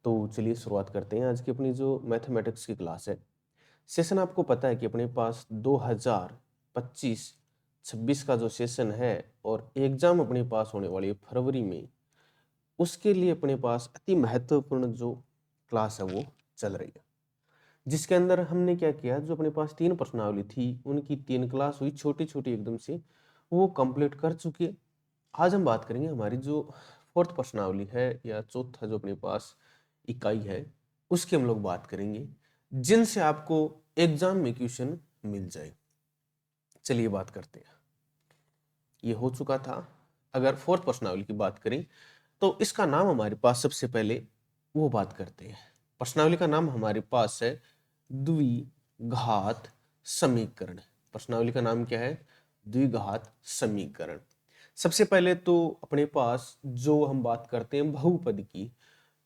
तो चलिए शुरुआत करते हैं आज की अपनी जो मैथमेटिक्स की क्लास है। सेशन आपको पता है कि अपने पास 2025-26 का जो सेशन है और एग्जाम अपने पास होने वाली है फरवरी में, उसके लिए अपने पास अति महत्वपूर्ण जो क्लास है वो चल रही है। जिसके अंदर हमने क्या किया, जो अपने पास 3 प्रश्नावली थी उनकी 3 क्लास हुई छोटी-छोटी एकदम से, वो कंप्लीट कर चुकी है। आज हम बात करेंगे हमारी जो 4th प्रश्नावली है या चौथा जो अपने पास इकाई है, उसकी हम लोग बात करेंगे, जिनसे आपको एग्जाम में क्वेश्चन मिल जाए। चलिए बात करते हैं। ये हो चुका था। अगर 4th प्रश्नावली की बात करें तो इसका नाम हमारे पास सबसे पहले वो बात करते हैं। प्रश्नावली का नाम हमारे पास है द्विघात समीकरण। प्रश्नावली का नाम क्या है? द्विघात समीकरण। सबसे पहले तो अपने पास जो हम बात करते हैं बहुपद की,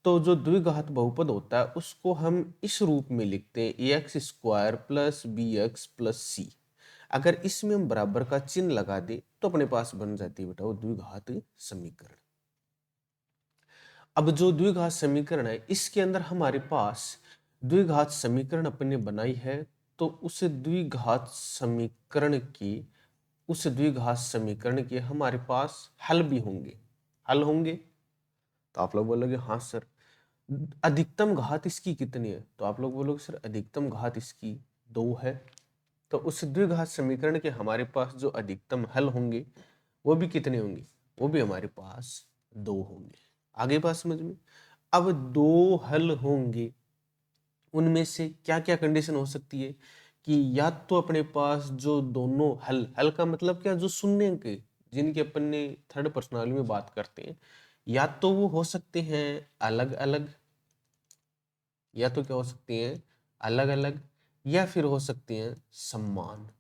तो जो द्विघात बहुपद होता है उसको हम इस रूप में लिखते हैं ax² plus bx plus c। अगर इसमें हम बराबर का चिन्ह लगा दें तो अपने पास बन जाती है बेटा वो द्विघात समीकरण। अब जो द्विघात समीकरण है इसके अंदर हमारे पास द्विघात समीकरण अपन ने बनाई है, तो उस द्विघात समीकरण के हमारे पास हल भी होंगे। हल होंगे तो आप लोग बोलोगे हाँ सर। अधिकतम घात इसकी कितनी है? तो आप लोग बोलोगे सर अधिकतम घात इसकी 2 है। तो उस द्विघात समीकरण के हमारे पास जो अधिकतम हल होंगे वो भी कितने होंगे? वो भी हमारे पास 2 होंगे। आगे बात समझ में? अब 2 हल होंगे, उनमें से क्या क्या कंडीशन हो सकती है कि या तो अपने पास जो दोनों हल, हल का मतलब क्या, जो शून्य के जिनके अपन ने थर्ड पर्सनालिटी में बात करते हैं, या तो वो हो सकते हैं अलग अलग, या तो क्या हो सकते हैं अलग अलग, या फिर हो सकते हैं समान।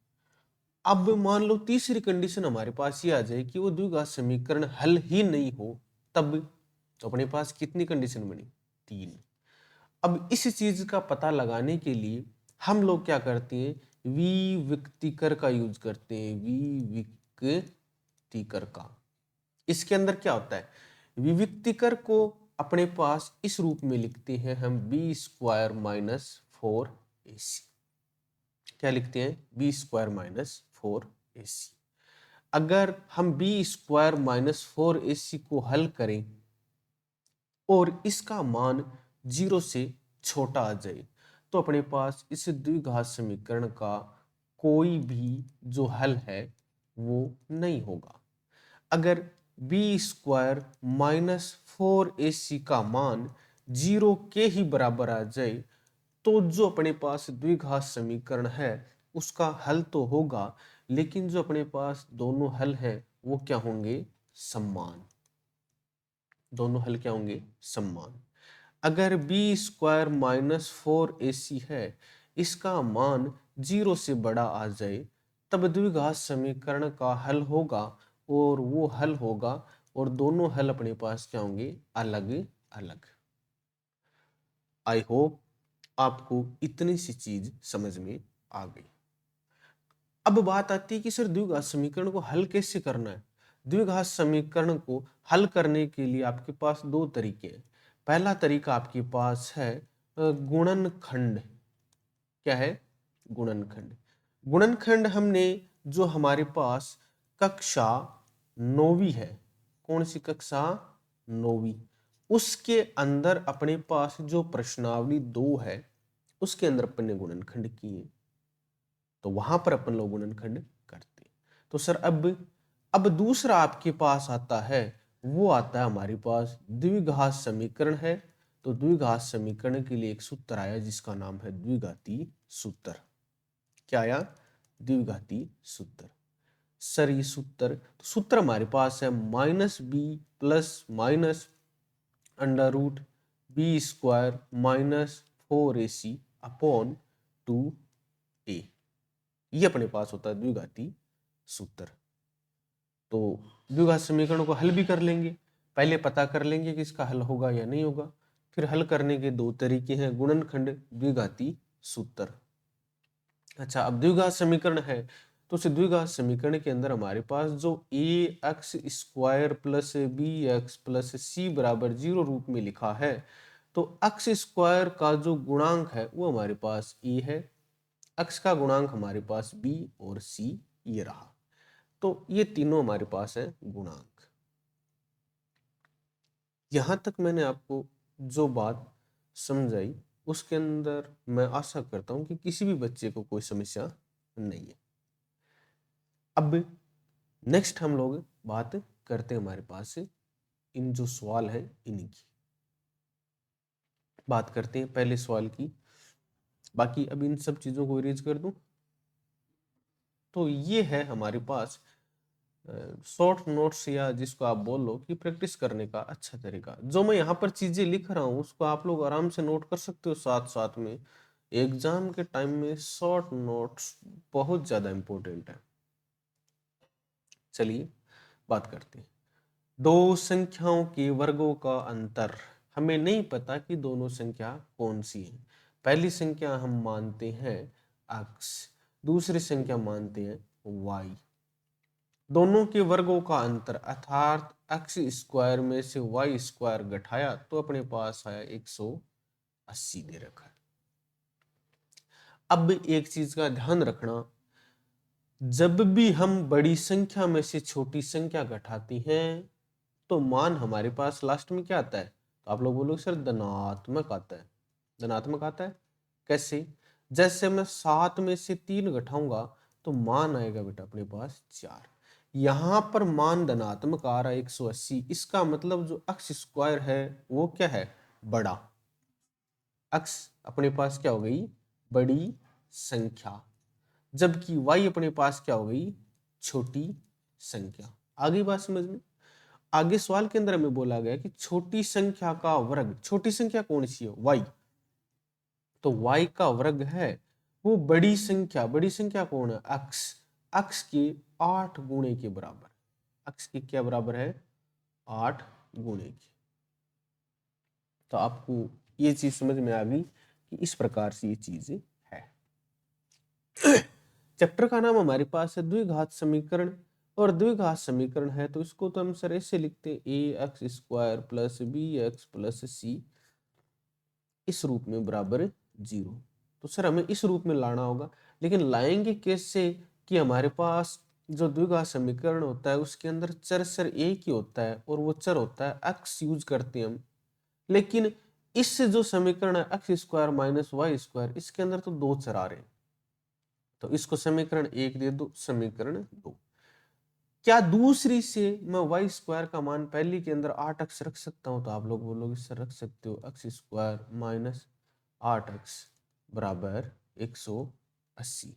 अब मान लो तीसरी कंडीशन हमारे पास ये आ जाए कि वो द्विघात समीकरण हल ही नहीं हो, तब तो अपने पास कितनी कंडीशन बनी? 3। अब इस चीज का पता लगाने के लिए हम लोग क्या करते हैं, विविक्तिकर का यूज करते हैं। विविक्तिकर का, इसके अंदर क्या होता है, विविक्तिकर को अपने पास इस रूप में लिखते हैं हम b² माइनस 4ac। क्या लिखते हैं? b² minus 4ac। अगर हम b² माइनस 4ac को हल करें और इसका मान 0 से छोटा आ जाए, तो अपने पास इस द्विघात समीकरण का कोई भी जो हल है वो नहीं होगा। अगर b² माइनस 4ac का मान 0 के ही बराबर आ जाए, तो जो अपने पास द्विघात समीकरण है उसका हल तो होगा, लेकिन जो अपने पास दोनों हल हैं वो क्या होंगे? समान। दोनों हल क्या होंगे? समान। अगर b² माइनस 4ac है, इसका मान 0 से बड़ा आ जाए, तब द्विघात समीकरण का हल होगा, और वो हल होगा और दोनों हल अपने पास क्या होंगे? अलग अलग। आई होप आपको इतनी सी चीज समझ में आ गई। अब बात आती है कि सर द्विघात समीकरण को हल कैसे करना है। द्विघात समीकरण को हल करने के लिए आपके पास 2 तरीके हैं। पहला तरीका आपके पास है गुणनखंड। क्या है? गुणनखंड। गुणनखंड हमने जो हमारे पास कक्षा 9वीं है, कौन सी कक्षा? 9वीं, उसके अंदर अपने पास जो प्रश्नावली 2 है उसके अंदर अपन ने गुणनखंड किए, तो वहां पर अपन लोग गुणनखंड करते हैं। तो सर अब दूसरा आपके पास आता है, वो आता है हमारे पास द्विघात समीकरण है। तो द्विघात समीकरण के लिए एक सूत्र आया जिसका नाम है द्विघाती सूत्र। क्या आया? द्विघाती सूत्र। सर ये सूत्र हमारे पास है -b plus minus √b² minus 4ac upon 2a। ये अपने पास होता है द्विघाती सूत्र। तो द्विघात समीकरण को हल भी कर लेंगे, पहले पता कर लेंगे कि इसका हल होगा या नहीं होगा। फिर हल करने के 2 तरीके हैं, गुणनखंड, द्विघाती सूत्र। अच्छा, अब द्विघात समीकरण है तो उस द्विघात समीकरण के अंदर हमारे पास जो ax² plus bx plus c बराबर 0 रूप में लिखा है, तो x स्क्वायर का जो गुणांक है वो हमारे पास e है, x का गुणांक हमारे पास b और c ये रहा। तो ये तीनों हमारे पास है गुणांक। यहां तक मैंने आपको जो बात समझाई उसके अंदर मैं आशा करता हूं कि किसी भी बच्चे को कोई समस्या नहीं है। अब नेक्स्ट हम लोग बात करते हैं हमारे पास इन जो सवाल है इन्हीं की बात करते हैं, पहले सवाल की। बाकी अब इन सब चीजों को इरेज कर दूं तो ये है हमारे पास शॉर्ट नोट्स या जिसको आप बोल लो कि प्रैक्टिस करने का अच्छा तरीका। जो मैं यहाँ पर चीजें लिख रहा हूँ उसको आप लोग आराम से नोट कर सकते हो साथ साथ में। एग्जाम के टाइम में शॉर्ट नोट्स बहुत ज्यादा इंपॉर्टेंट है। चलिए बात करते हैं। दो संख्याओं के वर्गों का अंतर। हमें नहीं पता कि दोनों संख्या कौन सी है। पहली संख्या हम मानते हैं x, दूसरी संख्या मानते हैं y। दोनों के वर्गों का अंतर अर्थात x स्क्वायर में से y स्क्वायर घटाया तो अपने पास आया 180 दे रखा है। अब एक चीज का ध्यान रखना, जब भी हम बड़ी संख्या में से छोटी संख्या घटाते हैं तो मान हमारे पास लास्ट में क्या आता है? तो आप लोग बोलोगे सर धनात्मक आता है। धनात्मक आता है कैसे? जैसे मैं 7 में से 3 घटाऊंगा तो मान आएगा बेटा अपने पास 4। यहां पर मान धनात्मक आ रहा है 180। इसका मतलब जो x स्क्वायर है वो क्या है? बड़ा। x अपने पास क्या हो गई? बड़ी संख्या। जबकि y अपने पास क्या हो गई? छोटी संख्या। आगे बात समझ में? आगे सवाल के अंदर हमें बोला गया कि छोटी संख्या का वर्ग। छोटी संख्या कौन सी है? y। तो y का वर्ग है वो बड़ी संख्या। बड़ी संख्या कौन है? x। x के 8 गुणे के बराबर। x के क्या बराबर है? 8 गुणे के। तो आपको ये चीज समझ में आ गई कि इस प्रकार से ये चीज है। चैप्टर का नाम हमारे पास है द्विघात समीकरण। और द्विघात समीकरण है तो इसको तो हम सर ऐसे लिखते हैं A X square plus B X plus C इस रूप में बराबर 0। तो सर हमें इस रूप में लाना होगा, लेकिन लाएंगे कैसे कि हमारे पास जो द्विघात समीकरण होता है उसके अंदर चर सर एक ही होता है और वो चर होता है एक्स यूज करते हैं हम। लेकिन इससे जो समीकरण है x square minus y square, इसके अंदर तो दो चर आ रहे हैं। तो इसको समीकरण 1 दे दो, समीकरण 2। क्या दूसरी से मैं वाई स्क्वायर का मान पहली के अंदर 8x रख सकता हूं? तो आप लोग बोलोगे सर रख सकते हो। एक्स स्क्वायर माइनस 8x बराबर 180,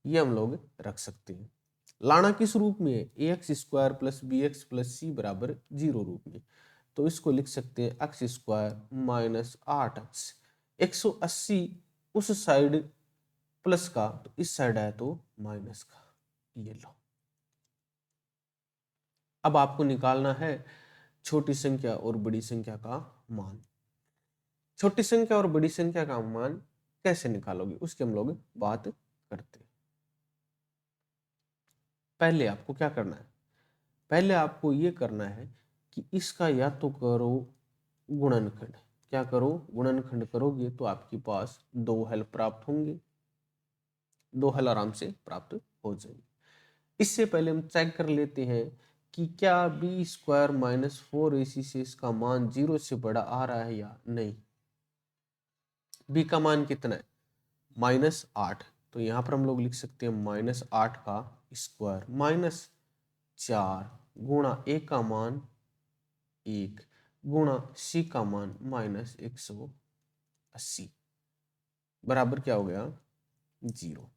ये हम लोग रख सकते हैं। लाना किस रूप में है? A X square plus B X plus C बराबर 0 रूप में। तो इसको लिख सकते हैं एक्स स्क्वायर माइनस 8x। 180 उस साइड प्लस का, तो इस साइड है तो माइनस का। ये लो। अब आपको निकालना है छोटी संख्या और बड़ी संख्या का मान। छोटी संख्या और बड़ी संख्या का मान कैसे निकालोगे उसकी हम लोग बात करते हैं। पहले आपको क्या करना है? पहले आपको ये करना है कि इसका या तो करो गुणनखंड। क्या करो? गुणनखंड करोगे तो आपके पास दो हल प्राप्त होंगे। दो हल आराम से प्राप्त हो जाएंगे। इससे पहले हम चेक कर लेते हैं कि क्या बी स्क्वायर माइनस 4ac से इसका मान 0 से बड़ा आ रहा है या नहीं। बी का मान कितना है? -8। तो यहां पर हम लोग लिख सकते हैं -8 का स्क्वायर माइनस 4 गुणा ए का मान 1 गुणा सी का मान -180 बराबर क्या हो गया? 0।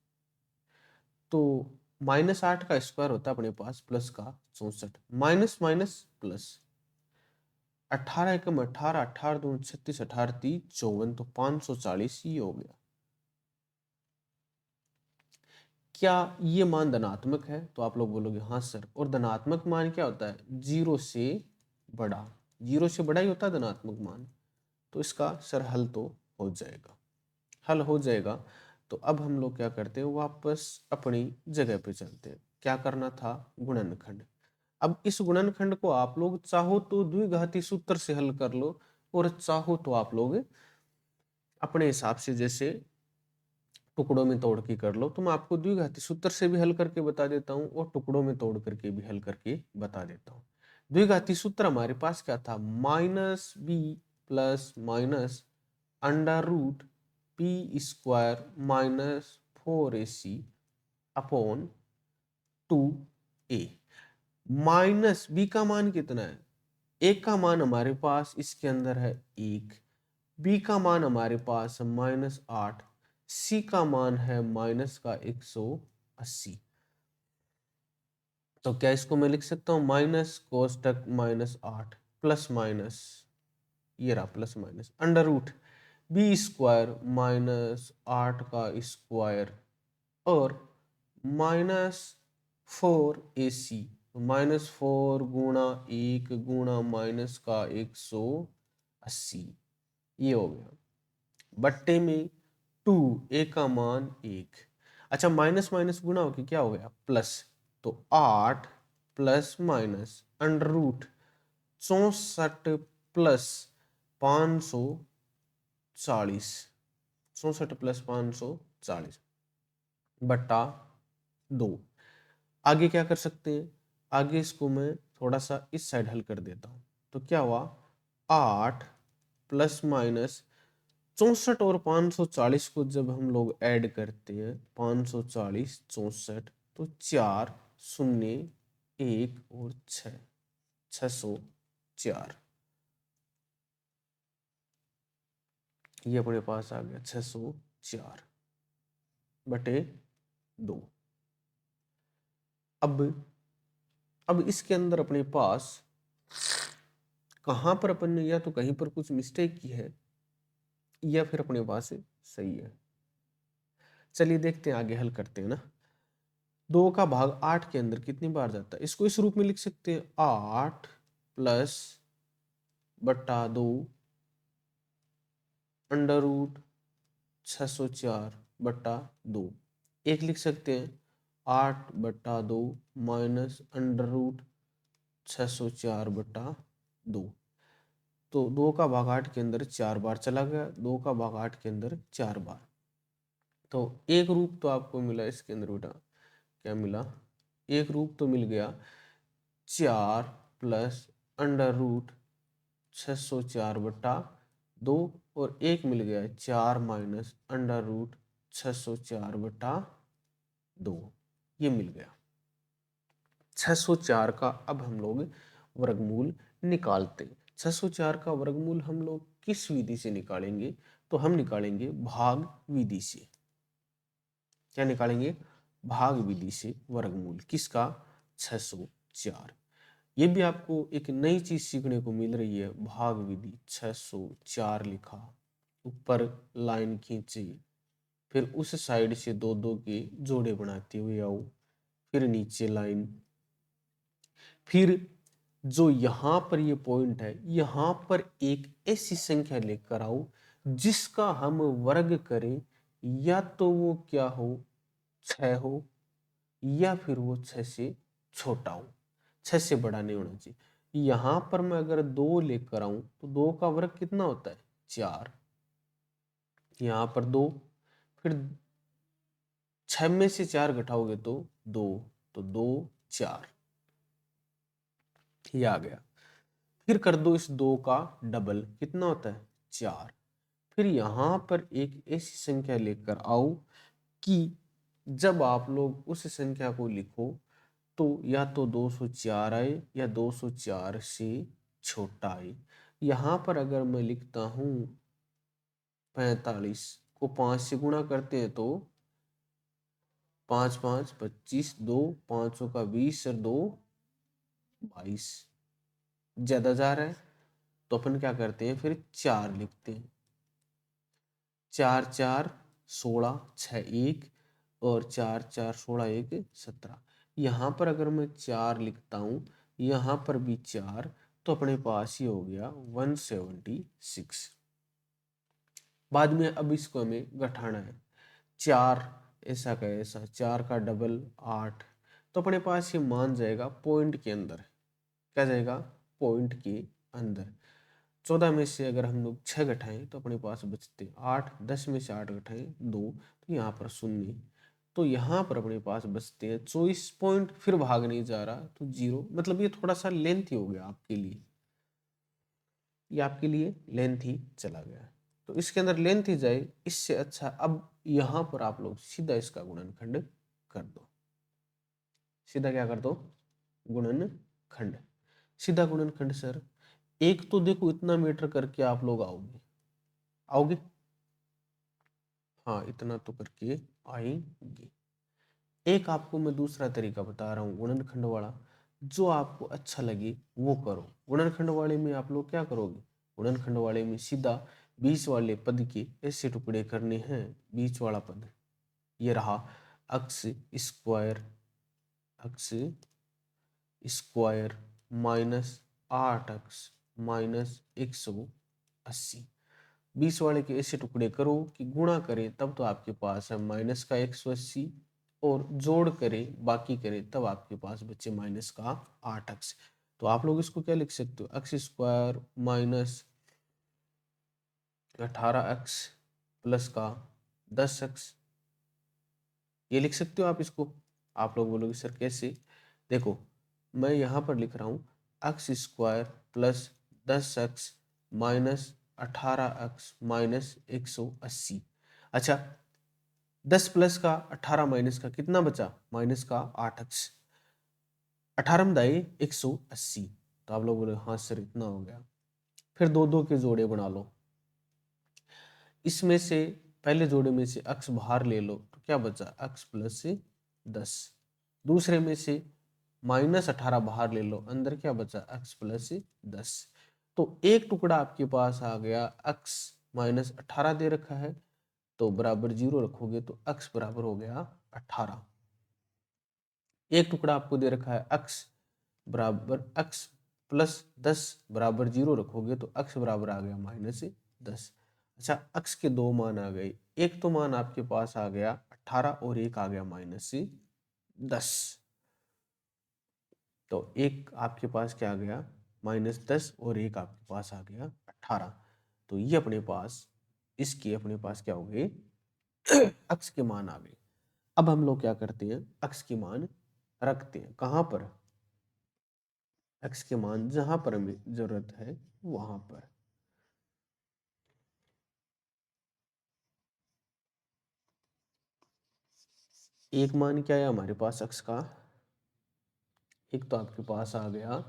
तो -8 का स्क्वायर होता है अपने पास प्लस का 64, माइनस माइनस प्लस। 18 एकम 18, 18 दूनी 36, 18 3 54, तो 540 ये हो गया। क्या ये मान धनात्मक है? तो आप लोग बोलोगे हाँ सर। और धनात्मक मान क्या होता है? 0 से बड़ा। 0 से बड़ा ही होता है धनात्मक मान। तो इसका सर हल तो हो जाएगा। हल हो जाएगा। तो अब हम लोग क्या करते हैं? वापस अपनी जगह पे चलते हैं। क्या करना था? गुणनखंड। अब इस गुणनखंड को आप लोग चाहो तो द्विघाती सूत्र से हल कर लो, और चाहो तो आप लोग अपने हिसाब से जैसे टुकड़ों में तोड़ के कर लो। तो मैं आपको द्विघाती सूत्र से भी हल करके बता देता हूँ और टुकड़ों में तोड़ करके भी हल करके बता देता हूँ। द्विघाती सूत्र हमारे पास क्या था, minus b plus minus under root p square minus 4ac upon 2a। Minus b का मान कितना है, ए का मान हमारे पास इसके अंदर है 1, बी का मान हमारे पास है -8, सी का मान है माइनस का 180। तो क्या इसको मैं लिख सकता हूं, माइनस कोष्टक -8 प्लस माइनस, ये रहा plus minus under root b square -8 का स्क्वायर और -4ac, -4 गुणा 1 गुणा माइनस का 180, ये हो गया बट्टे में 2, ए का मान 1। अच्छा माइनस माइनस गुणा होके क्या हो गया प्लस, तो 8 plus minus under root 64 plus 540, 64 plus 540 बट्टा 2। आगे क्या कर सकते हैं, आगे इसको मैं थोड़ा सा इस साइड हल कर देता हूं। तो क्या हुआ, 8 प्लस माइनस 64 और 540 को जब हम लोग ऐड करते हैं, 540 64, तो 4 0 1 और 6, 604, ये अपने पास आ गया 604 बटे 2। अब इसके अंदर अपने पास कहां पर अपन ने या तो कहीं पर कुछ मिस्टेक की है या फिर अपने पास सही है। चलिए देखते हैं, आगे हल करते हैं ना। 2 का भाग 8 के अंदर कितनी बार जाता है, इसको इस रूप में लिख सकते हैं, 8 प्लस बट्टा 2 अंडर रूट 604 बट्टा 2। एक लिख सकते हैं 8 बट्टा 2 माइनस अंडर रूट 604 बट्टा 2। तो 2 का भाग 8 के अंदर 4 बार चला गया, 2 का भाग 8 के अंदर 4 बार। तो एक रूप तो आपको मिला इसके अंदर बेटा, क्या मिला, एक रूप तो मिल गया 4 प्लस अंडर रूट 604 बट्टा 2 और एक मिल गया 4 माइनस अंडर रूट 604 बट्टा 2, ये मिल गया 604 का। अब हम लोग वर्गमूल निकालते हैं। 604 का वर्गमूल हम लोग किस विधि से निकालेंगे, तो हम निकालेंगे भाग विधि से। क्या निकालेंगे, भाग विधि से वर्गमूल किसका, 604। ये भी आपको एक नई चीज सीखने को मिल रही है, भाग विधि। 604 लिखा, ऊपर लाइन खींची, फिर उस साइड से 2-2 के जोड़े बनाते हुए आओ, फिर नीचे लाइन, फिर जो यहां पर ये पॉइंट है, यहां पर एक ऐसी संख्या लेकर आओ जिसका हम वर्ग करें, या तो वो क्या हो, 6 हो, या फिर वो 6 से छोटा हो, 6 से बड़ा नहीं होना चाहिए। यहां पर मैं अगर 2 लेकर आऊं तो 2 का वर्ग कितना होता है, 4, यहां पर 2, फिर 6 में से 4 घटाओगे तो 2, तो 2 4, ये आ गया। फिर कर दो इस 2 का डबल, कितना होता है 4। फिर यहां पर एक ऐसी संख्या लेकर आओ कि जब आप लोग उस संख्या को लिखो तो या तो 204 आए या 204 से छोटा आए। यहां पर अगर मैं लिखता हूं 45 को 5 से गुणा करते हैं तो 5 5 25, 2 5 का 20 और 2 22, ज्यादा जा रहा है तो अपन क्या करते हैं, फिर 4 लिखते हैं, 4 4 16, 6 1 और 4 4 16 1 17। यहाँ पर अगर मैं 4 लिखता हूँ, यहाँ पर भी 4, तो अपने पास ही हो गया 176। बाद में अब इसको हमें घटाना है, 4 ऐसा का ऐसा, 4 का डबल 8, तो अपने पास ये मान जाएगा पॉइंट के अंदर। क्या जाएगा, पॉइंट के अंदर। 14 में से अगर हम लोग 6 घटाएं तो अपने पास बचते 8, 10 में से 8 घटाएं 2, तो यहाँ पर 0, तो यहाँ पर अपने पास बचते हैं 24 पॉइंट, फिर भाग नहीं जा रहा तो 0, मतलब ये थोड़ा सा लेंथी हो गया आपके लिए, ये आपके लिए लेंथ ही चला गया। तो इसके अंदर लेंथ ही जाए, इससे अच्छा अब यहाँ पर आप लोग सीधा इसका गुणनखंड कर दो। सीधा क्या कर दो? गुणनखंड। सीधा गुणनखंड सर, एक तो देखो इतना मीटर करके आप लोग आओगे, आओगे? हाँ, इतना तो करके आएंगे। एक आपको मैं दूसरा तरीका बता रहा हूँ गुणनखंड वाला, जो आपको अच्छा लगे वो करो। गुणनखंड वाले में आप लोग क्या करोगे? गुणनखंड वाले में सीधा बीच वाले पद के ऐसे टुकड़े करने हैं। बीच वाला पद ये रहा x square, x square minus 8x minus 180। 20 वाले के ऐसे टुकड़े करो कि गुणा करें तब तो आपके पास है माइनस का 180, और जोड़ करें बाकी करें तब आपके पास बचे माइनस का 8x। तो आप लोग इसको क्या लिख सकते हो? X square minus 18x plus का 10x, ये लिख सकते हो आप इसको। आप लोग बोलोगे सर कैसे? देखो मैं यहाँ पर लिख रहा हूँ x square plus 10x minus 18x minus 180। अच्छा, 10 प्लस का 18 माइनस का कितना बचा? माइनस का 8x। 18 में दाए 180, तो आप लोग बोले हाँ सर इतना हो गया। फिर दो दो के जोड़े बना लो, इसमें से पहले जोड़े में से x बाहर ले लो तो क्या बचा? x plus 10। दूसरे में से माइनस 18 बाहर ले लो, अंदर क्या बचा? x plus 10। तो एक टुकड़ा आपके पास आ गया, x माइनस 18 दे रखा है तो बराबर 0 रखोगे तो x बराबर हो गया 18। एक टुकड़ा आपको दे रखा है x बराबर x प्लस 10 बराबर 0 रखोगे तो x बराबर आ गया माइनस 10। अच्छा, x के दो मान आ गए, एक तो मान आपके पास आ गया 18 और एक आ गया माइनस 10। तो एक आपके पास क्या आ गया? माइनस 10, और एक आपके पास आ गया 18। तो ये अपने पास, इसके अपने पास क्या हो गए? x के मान आ गए। अब हम लोग क्या करते हैं? x के मान रखते हैं कहां पर? x के मान जहां पर हमें जरूरत है वहां पर। एक मान क्या है हमारे पास x का? एक तो आपके पास आ गया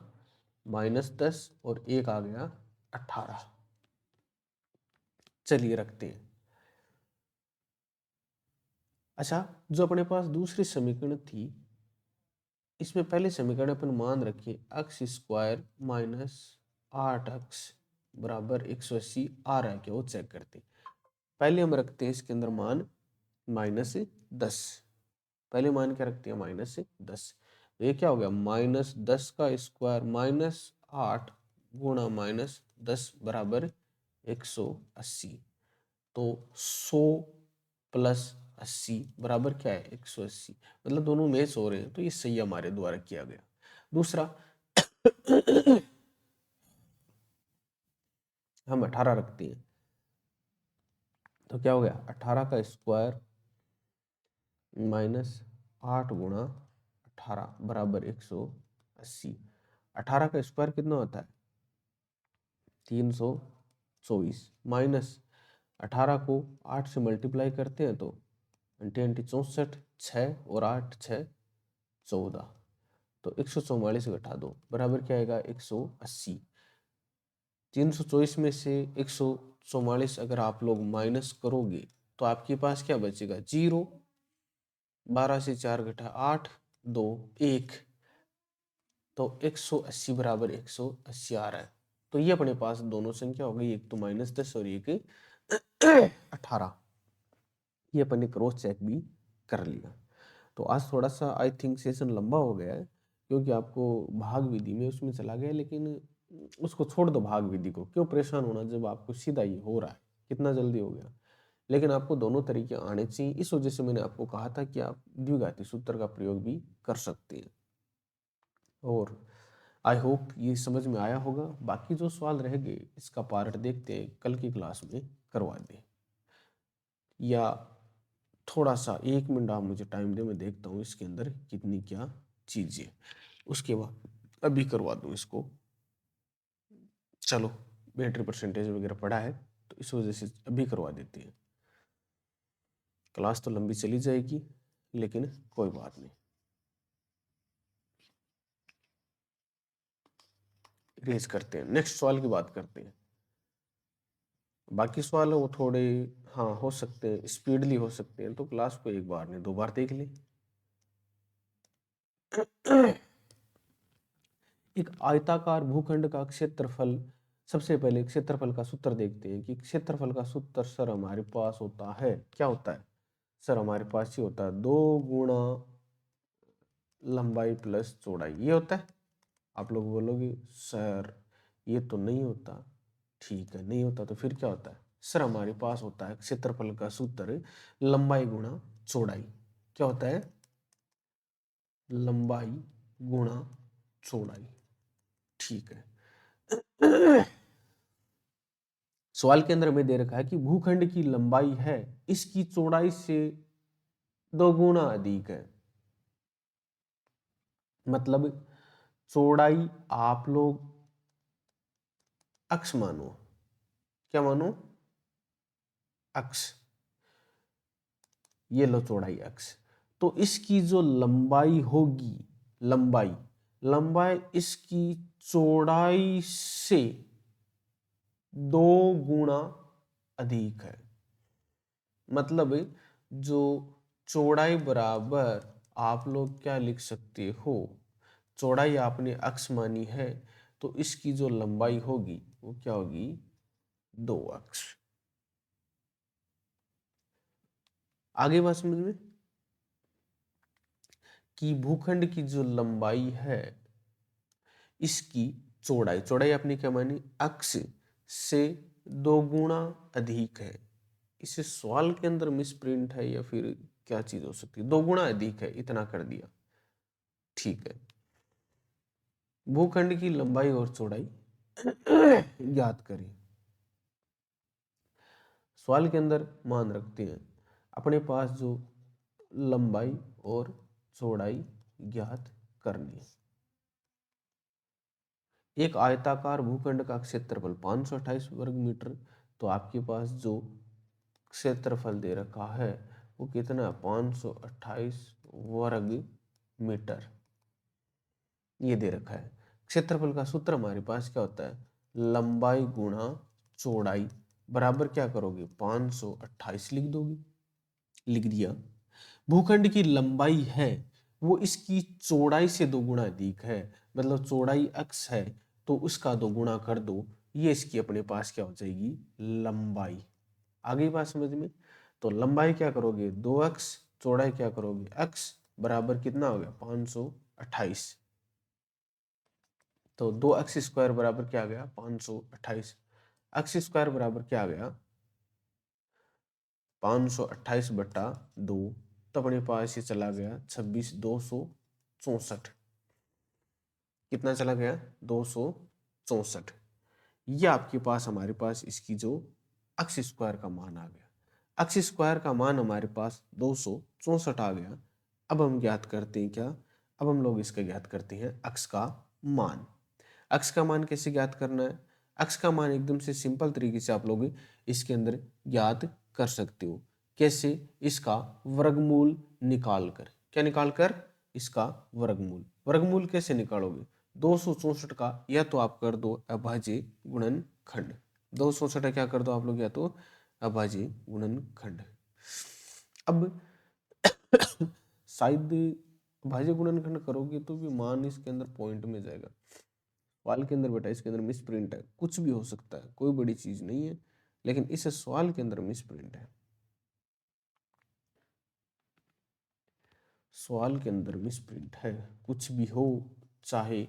-10 और एक आ गया 18। चलिए रखते हैं। अच्छा, जो अपने पास दूसरी समीकरण थी, इसमें पहले समीकरण अपन मान रखिए एक्स स्क्वायर माइनस 8x बराबर 180 आ रहा है क्या, वो चेक करते हैं। पहले हम रखते हैं इसके अंदर मान -10। पहले मान क्या रखते हैं? -10। तो ये क्या हो गया? -10 का स्क्वायर माइनस 8 गुणा -10 बराबर 180। तो 100 प्लस 80 बराबर क्या है? 180। मतलब दोनों मैच हो रहे हैं, तो ये सही हमारे द्वारा किया गया। दूसरा हम 18 रखते हैं, तो क्या हो गया? 18 का स्क्वायर माइनस 8 गुणा 18 बराबर 180। 18 का स्क्वायर कितना होता है? 324। माइनस 18 को 8 से मल्टीप्लाई करते हैं तो 64, 6 और 8 6 14, तो 144 घटा दो बराबर क्या आएगा? 180। 324 में से 144 अगर आप लोग माइनस करोगे तो आपके पास क्या बचेगा? 0। 12 से 4 घटा 8, 2 1, तो 180 बराबर 180 आ रहा है। तो ये अपने पास दोनों संख्या हो गई, एक तो -10 और एक 18। ये अपन ने क्रॉस चेक भी कर लिया। तो आज थोड़ा सा आई थिंक सेशन लंबा हो गया है, क्योंकि आपको भाग विधि में उसमें चला गया, लेकिन उसको छोड़ दो। भाग विधि को क्यों परेशान होना जब आपको सीधा ही हो रहा है, कितना जल्दी हो गया। लेकिन आपको दोनों तरीके आने चाहिए, इस वजह से मैंने आपको कहा था कि आप द्विघाती सूत्र का प्रयोग भी कर सकते हैं। और आई होप ये समझ में आया होगा। बाकी जो सवाल रह गए इसका पार्ट देखते हैं, कल की क्लास में करवा दें, या थोड़ा सा 1 मिनट आप मुझे टाइम दे, मैं देखता हूँ इसके अंदर कितनी क्या चीज़ें, उसके बाद अभी करवा दूँ इसको। चलो, बैटरी परसेंटेज वगैरह पड़ा है तो इस वजह से अभी करवा देते हैं। क्लास तो लंबी चली जाएगी लेकिन कोई बात नहीं। इरेज करते हैं, नेक्स्ट सवाल की बात करते हैं। बाकी सवाल वो थोड़े हाँ हो सकते हैं, स्पीडली हो सकते हैं, तो क्लास को एक बार नहीं 2 बार देख लें। एक आयताकार भूखंड का क्षेत्रफल, सबसे पहले क्षेत्रफल का सूत्र देखते हैं कि क्षेत्रफल का सूत्र सर हमारे पास होता है, क्या होता है सर हमारे पास ये होता है 2 गुणा लंबाई प्लस चौड़ाई, ये होता है। आप लोग बोलोगे सर ये तो नहीं होता, ठीक है नहीं होता तो फिर क्या होता है सर हमारे पास होता है क्षेत्रफल का सूत्र लंबाई गुणा चौड़ाई, क्या होता है लंबाई गुणा चौड़ाई, ठीक है। सवाल के अंदर में दे रखा है कि भूखंड की लंबाई है इसकी चौड़ाई से 2 गुना अधिक है, मतलब चौड़ाई आप लोग अक्ष मानो, क्या मानो अक्ष, ये लो चौड़ाई अक्ष, तो इसकी जो लंबाई होगी, लंबाई लंबाई इसकी चौड़ाई से 2 गुना अधिक है, मतलब जो चौड़ाई बराबर आप लोग क्या लिख सकते हो, चौड़ाई आपने अक्ष मानी है तो इसकी जो लंबाई होगी वो क्या होगी 2 अक्ष। आगे बात समझ में कि भूखंड की जो लंबाई है इसकी चौड़ाई, चौड़ाई आपने क्या मानी अक्ष से 2 गुना अधिक है। इसे सवाल के अंदर मिसप्रिंट है या फिर क्या चीज हो सकती है, 2 गुना अधिक है इतना कर दिया, ठीक है। भूखंड की लंबाई और चौड़ाई ज्ञात करें। सवाल के अंदर मान रखते हैं अपने पास जो लंबाई और चौड़ाई ज्ञात करनी है। एक आयताकार भूखंड का क्षेत्रफल 528 वर्ग मीटर, तो आपके पास जो क्षेत्रफल दे रखा है वो कितना है 528 वर्ग मीटर, ये दे रखा है। क्षेत्रफल का सूत्र हमारे पास क्या होता है लंबाई गुणा चौड़ाई बराबर क्या करोगे 528 लिख दोगे, लिख दिया। भूखंड की लंबाई है वो इसकी चौड़ाई से 2 गुना अधिक है, मतलब चौड़ाई अक्ष है तो उसका 2 गुना कर दो, ये इसकी अपने पास क्या हो जाएगी लंबाई। आगे बात समझ में, तो लंबाई क्या करोगे 2 अक्ष, चौड़ाई क्या करोगे अक्ष, बराबर कितना हो गया 528, तो 2 अक्ष स्क्वायर बराबर क्या आ गया 528, अक्ष स्क्वायर बराबर क्या आ गया 528 बटा 2, तो अपने पास ये चला गया 26,264, कितना चला गया 264, ये आपके पास हमारे पास इसकी जो अक्ष स्क्वायर का मान आ गया। अक्ष स्क्वायर का मान हमारे पास 264 आ गया। अब हम ज्ञात करते हैं क्या, अब हम लोग इसका ज्ञात करते हैं अक्ष का मान। अक्ष का मान कैसे ज्ञात करना है, अक्ष का मान एकदम से सिंपल तरीके से आप लोग इसके अंदर ज्ञात कर सकते हो। कैसे, इसका वर्गमूल निकाल कर, क्या निकाल कर इसका वर्गमूल, वर्गमूल कैसे निकालोगे 264 का या तो आप कर दो अभाज्य गुणनखंड, 264 क्या कर दो आप लोग या तो अभाज्य गुणनखंड। अब शायद अभाज्य गुणनखंड करोगे तो भी मान इसके अंदर पॉइंट में जाएगा, सवाल के अंदर बेटा इसके अंदर मिस प्रिंट है, कुछ भी हो सकता है कोई बड़ी चीज नहीं है, लेकिन इस सवाल के अंदर मिस प्रिंट है, सवाल के अंदर मिस प्रिंट है, कुछ भी हो चाहे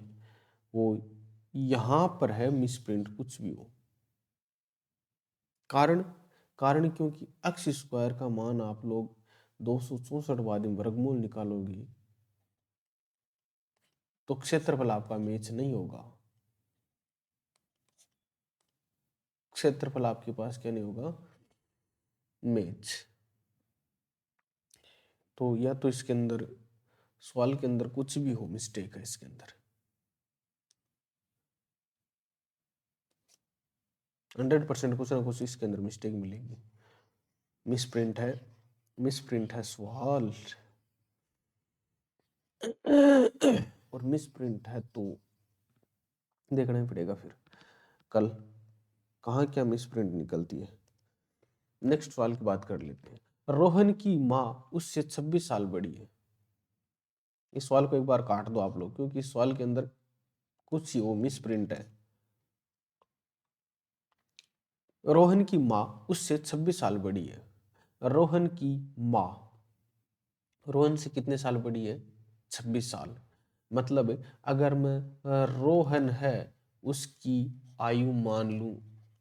वो यहां पर है मिस प्रिंट कुछ भी हो। कारण, कारण क्योंकि अक्ष स्क्वायर का मान आप लोग 264 बाद में वर्गमूल निकालोगे तो क्षेत्रफल आपका मैच नहीं होगा, क्षेत्रफल आपके पास क्या नहीं होगा, मैच। तो या तो इसके अंदर सवाल के अंदर कुछ भी हो, मिस्टेक है इसके अंदर, 100% कुछ ना कुछ इसके अंदर मिस्टेक मिलेगी। मिस प्रिंट है, मिस प्रिंट है सवाल और मिस प्रिंट है तो देखना ही पड़ेगा फिर कल कहाँ क्या मिस प्रिंट निकलती है। नेक्स्ट सवाल की बात कर लेते हैं। रोहन की माँ उससे 26 साल बड़ी है। इस सवाल को एक बार काट दो आप लोग, क्योंकि इस सवाल के अंदर कुछ ही वो मिस प्रिंट है। रोहन की माँ उससे 26 साल बड़ी है। रोहन की माँ रोहन से कितने साल बड़ी है, 26 साल। मतलब अगर मैं रोहन है उसकी आयु मान लूं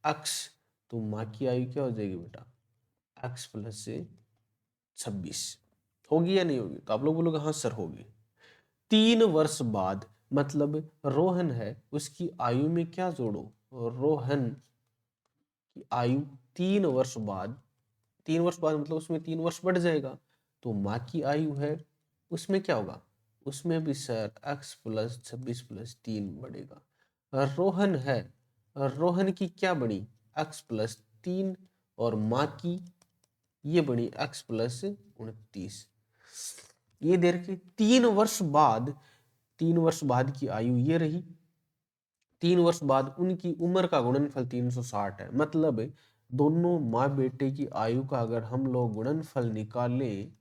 x, तो माँ की आयु क्या हो जाएगी बेटा, x प्लस से 26। होगी या नहीं होगी, तो आप लोग बोलोगे हाँ सर होगी। 3 वर्ष बाद, मतलब रोहन है उसकी आयु में क्या जोड़ो, रोहन की आयु 3 वर्ष बाद, 3 वर्ष बाद मतलब उसमें 3 वर्ष बढ़ जाएगा, तो माँ की आयु है उसमें क्या होगा, उसमें भी सर x प्लस 26 प्लस 3 बढ़ेगा। रोहन है, रोहन की क्या बनी, x प्लस 3, और माँ की ये बनी x प्लस 29। ये देर के 3 वर्ष बाद, 3 वर्ष बाद की आयु ये रही, 3 वर्ष बाद उनकी उम्र का गुणनफल 360 है। मतलब दोनों माँ बेटे की आयु का अगर हम लोग गुणनफल निकालें,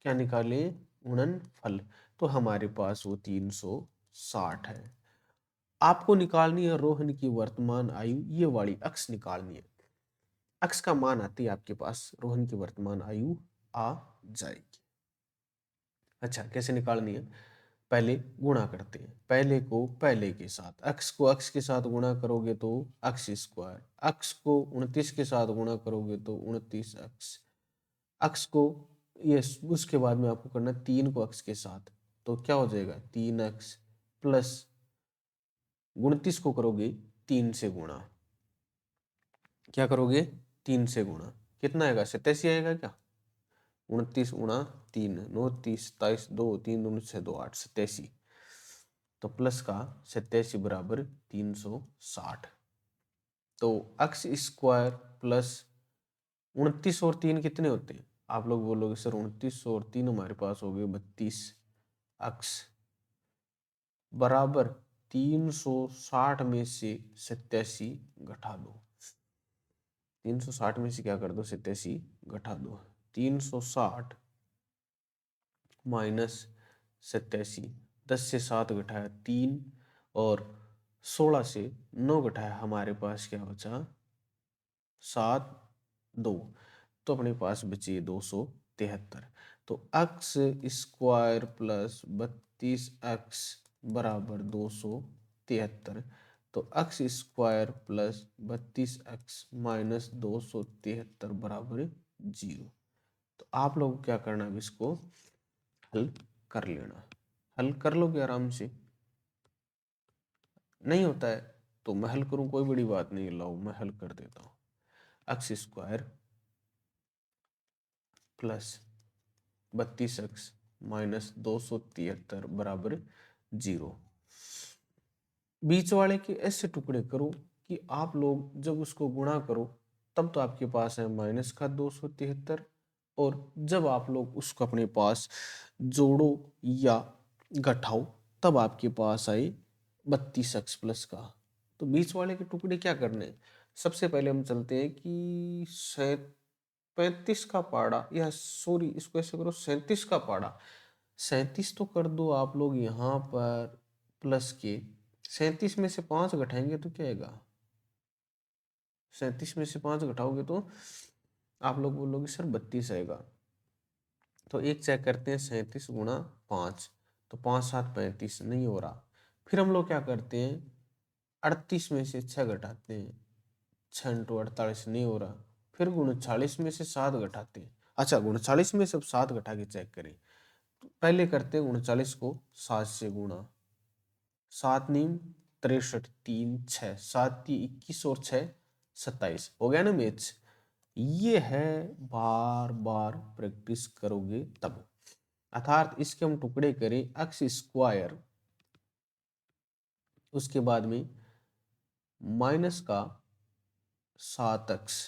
क्या निकालें, गुणनफल, तो हमारे पास वो 360 है। आपको निकालनी है रोहन की वर्तमान आयु, ये वाली अक्स निकालनी है। अक्स का मान आती है आपके पास, रोहन की वर्तमान आयु आ जाएगी। अच्छा कैसे निकालनी है, पहले गुणा करते हैं, पहले को पहले के साथ, अक्स को अक्स के साथ गुणा करोगे तो अक्स स्क्वायर, अक्स को 29 के साथ गुणा करोगे तो 29 अक्स, अक्स को ये उसके बाद में आपको करना 3 को अक्स के साथ, तो क्या हो जाएगा 3x प्लस 29 को करोगे 3 से गुणा, क्या करोगे 3 से गुणा, कितना आएगा 87 आएगा क्या, 29 गुणा 3 9 30 27 2 3 2 6 2 8 87, तो प्लस का 87 बराबर 360। तो x स्क्वायर प्लस 29 और 3 कितने होते हैं, आप लोग बोलोगे सर 29 और 3 हमारे पास हो गए 32, x बराबर 360 में से 87 घटा दो, 360 में से क्या कर दो 87 घटा दो, 360 माइनस 87, 10 से 7 घटाया 3, और 16 से 9 घटाया हमारे पास क्या बचा 7 2, तो अपने पास बची 273। तो x स्क्वायर प्लस 32x बराबर 273, तो x square plus 32x minus 273 बराबर 0। तो आप लोग को क्या करना है, इसको हल कर लेना, हल कर लोगे आराम से, नहीं होता है तो मैं हल करूं कोई बड़ी बात नहीं, लाओ मैं हल कर देता हूँ। X square plus 32x minus 273 बराबर 0। बीच वाले के ऐसे टुकड़े करो कि आप लोग जब उसको गुणा करो तब तो आपके पास है माइनस का 273, और जब आप लोग उसको अपने पास जोड़ो या घटाओ तब आपके पास आए 32x प्लस का। तो बीच वाले के टुकड़े क्या करने हैं, सबसे पहले हम चलते हैं कि 35 का पाड़ा, या सॉरी इसको ऐसे करो 37 का पाड़ा, 37 तो कर दो आप लोग यहाँ पर प्लस के, 37 में से 5 घटाएंगे तो क्या आएगा, 37 में से 5 घटाओगे तो आप लोग बोलोगे सर 32 आएगा। तो एक चेक करते हैं 37 गुणा 5, तो 5 7 35 नहीं हो रहा। फिर हम लोग क्या करते हैं 38 में से 6 घटाते हैं, 6 इंटू 48 नहीं हो रहा। फिर 39 में से 7 घटाते हैं, अच्छा 39 में से 7 घटा के चेक करें, तो पहले करते हैं 39 को 7 से गुणा, 7 नीम 63, 3 6, 7 21 और 6 27 हो गया ना मैथ्स। ये है बार बार प्रैक्टिस करोगे तब। अर्थात इसके हम टुकड़े करें एक्स स्क्वायर, उसके बाद में माइनस का 7x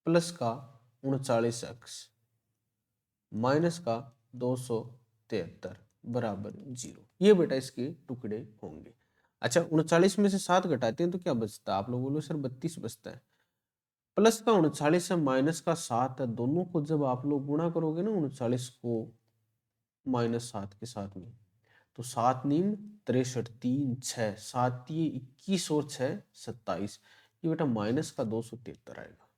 प्लस का 39x माइनस का 273 बराबर 0। ये बेटा इसके टुकड़े होंगे। अच्छा 39 में से 7 घटाते हैं तो क्या बचता है? आप लोग बोलो सर 32 बचता है। प्लस का 39 है माइनस का 7 है, दोनों को जब आप लोग गुणा करोगे ना 39 को -7 के साथ में, तो 7 नीम 63, 3 6, 7 21 और 6 27, ये बेटा माइनस का 273 आएगा।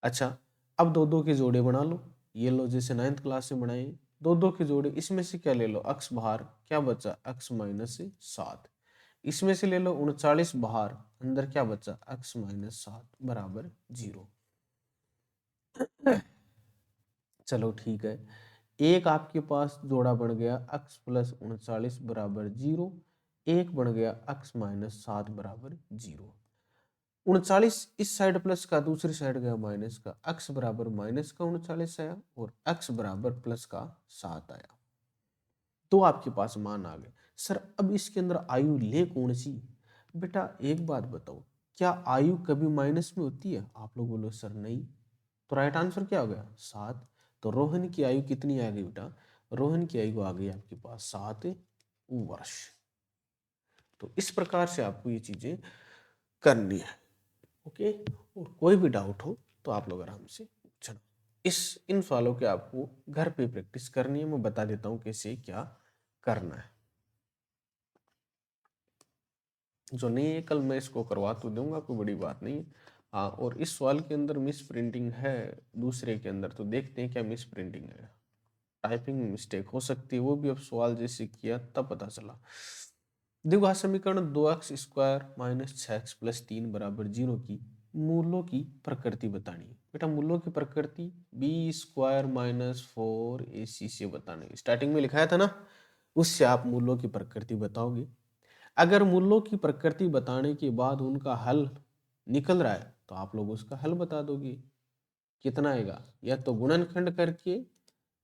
अच्छा अब दो दो के जोड़े बना लो, ये लो जैसे 9th क्लास में बनाए, दो दो के जोड़े, इसमें से क्या ले लो x बाहर, क्या बचा x -7, इसमें से ले लो 39 बाहर, अंदर क्या बचा x -7 बराबर 0। चलो ठीक है, एक आपके पास जोड़ा बन गया x प्लस 39 बराबर 0, एक बन गया x -7 बराबर 0। 39 इस साइड प्लस का, दूसरी साइड गया माइनस का, x बराबर माइनस का 39 आया और x बराबर प्लस का 7 आया। तो आपके पास मान आ गए। सर अब इसके अंदर आयु ले कौन सी? बेटा एक बात बताओ, क्या आयु कभी माइनस में होती है? आप लोग बोलो सर नहीं, तो राइट आंसर क्या हो गया 7। तो रोहन की आयु कितनी आ गई बेटा? रोहन की आयु आ गई आपके पास 7 वर्ष। तो इस प्रकार से आपको ये चीजें करनी है। ओके, और कोई भी डाउट हो तो आप लोग आराम से पूछना। इन सवालों के आपको घर पे प्रैक्टिस करनी है, मैं बता देता हूँ कैसे क्या करना है। जो नहीं है कल मैं इसको करवा तो दूंगा, कोई बड़ी बात नहीं है। हाँ, और इस सवाल के अंदर मिस प्रिंटिंग है दूसरे के अंदर, तो देखते हैं क्या मिस प्रिंटिंग है। टाइपिंग मिस्टेक हो सकती है, वो भी अब सवाल जैसे किया तब पता चला। द्विघात समीकरण 2x square minus 6x plus 3 बराबर 0 की मूलों की प्रकृति बतानी है। बेटा मूलों की प्रकृति b स्क्वायर माइनस 4ac से बतानी, स्टार्टिंग में लिखाया था ना, उससे आप मूलों की प्रकृति बताओगे। अगर मूलों की प्रकृति बताने के बाद उनका हल निकल रहा है तो आप लोग उसका हल बता दोगे कितना आएगा, या तो गुणनखंड करके,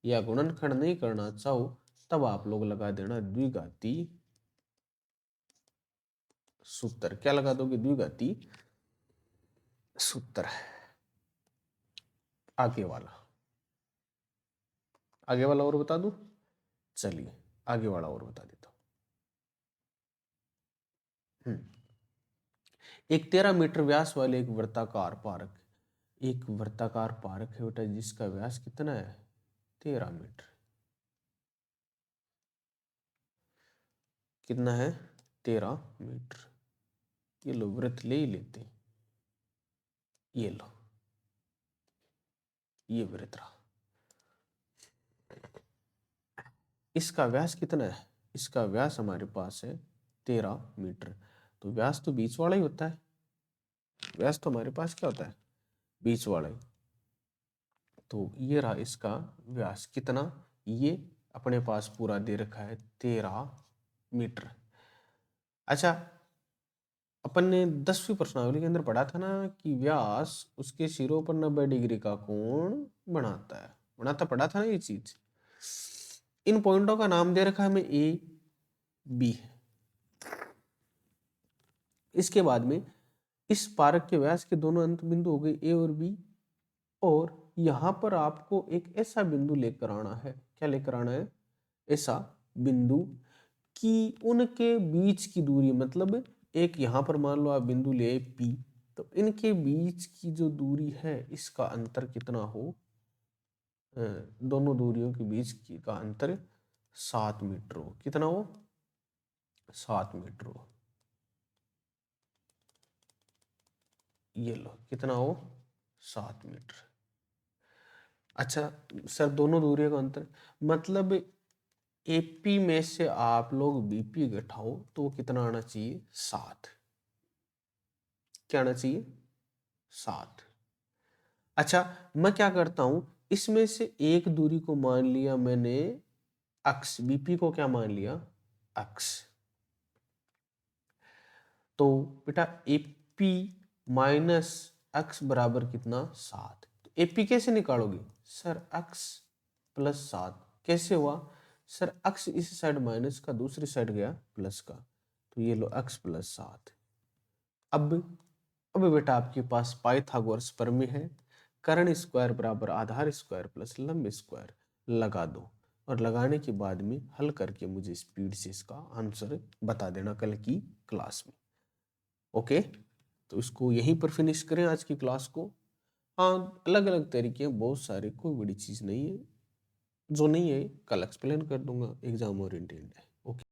या गुणनखंड नहीं करना चाहो तब आप लोग लगा देना द्विघाती सूत्र। क्या लगा दोगे? द्विघाती सूत्र। आगे वाला, आगे वाला और बता दूं? चलिए आगे वाला और बता देता हूं। एक 13 मीटर व्यास वाले एक वृत्ताकार पारक, एक वृत्ताकार पारक है बेटा जिसका व्यास कितना है 13 मीटर। कितना है 13 मीटर। ये लो वृत्त ले ही लेते हैं, ये लो ये वृत्त रहा। इसका व्यास कितना है? इसका व्यास हमारे पास है 13 मीटर। तो व्यास तो बीच वाला ही होता है, व्यास तो हमारे पास क्या होता है बीच वाला ही। तो ये रहा इसका व्यास कितना, ये अपने पास पूरा दे रखा है 13 मीटर। अच्छा अपन ने 10वीं प्रश्नावली के अंदर पढ़ा था ना कि व्यास उसके सिरों पर 90 डिग्री का कोण बनाता है, पढ़ा था ना ये चीज। इन पॉइंटों का नाम दे रखा है हमें ए बी। इसके बाद में इस पारक के व्यास के दोनों अंत बिंदु हो गए ए और बी, और यहां पर आपको एक ऐसा बिंदु लेकर आना है। क्या लेकर आना है? ऐसा बिंदु कि उनके बीच की दूरी, मतलब एक यहां पर मान लो आप बिंदु ले पी, तो इनके बीच की जो दूरी है इसका अंतर कितना हो, दोनों दूरियों के बीच की का अंतर 7 मीटर हो। कितना हो? 7 मीटर हो। ये लो कितना हो 7 मीटर। अच्छा सर दोनों दूरियों का अंतर मतलब एपी में से आप लोग बीपी घटाओ तो वो कितना आना चाहिए 7। क्या आना चाहिए 7। अच्छा मैं क्या करता हूं, इसमें से एक दूरी को मान लिया मैंने अक्स, बीपी को क्या मान लिया अक्स, तो बेटा AP माइनस एक्स बराबर कितना 7। तो AP कैसे निकालोगे सर x प्लस 7 कैसे हुआ सर x इस साइड माइनस का दूसरी साइड गया प्लस का तो ये लो x प्लस 7। अब बेटा आपके पास पाइथागोरस प्रमेय है कर्ण स्क्वायर बराबर आधार स्क्वायर प्लस लंब स्क्वायर लगा दो और लगाने के बाद में हल करके मुझे स्पीड से इसका आंसर बता देना कल की क्लास में। ओके तो इसको यहीं पर फिनिश करें आज की क्लास को। हाँ अलग अलग तरीके हैं बहुत सारे कोई बड़ी चीज़ नहीं है जो नहीं है कल एक्सप्लेन कर दूंगा एग्जाम ओरिएंटेड है। ओके।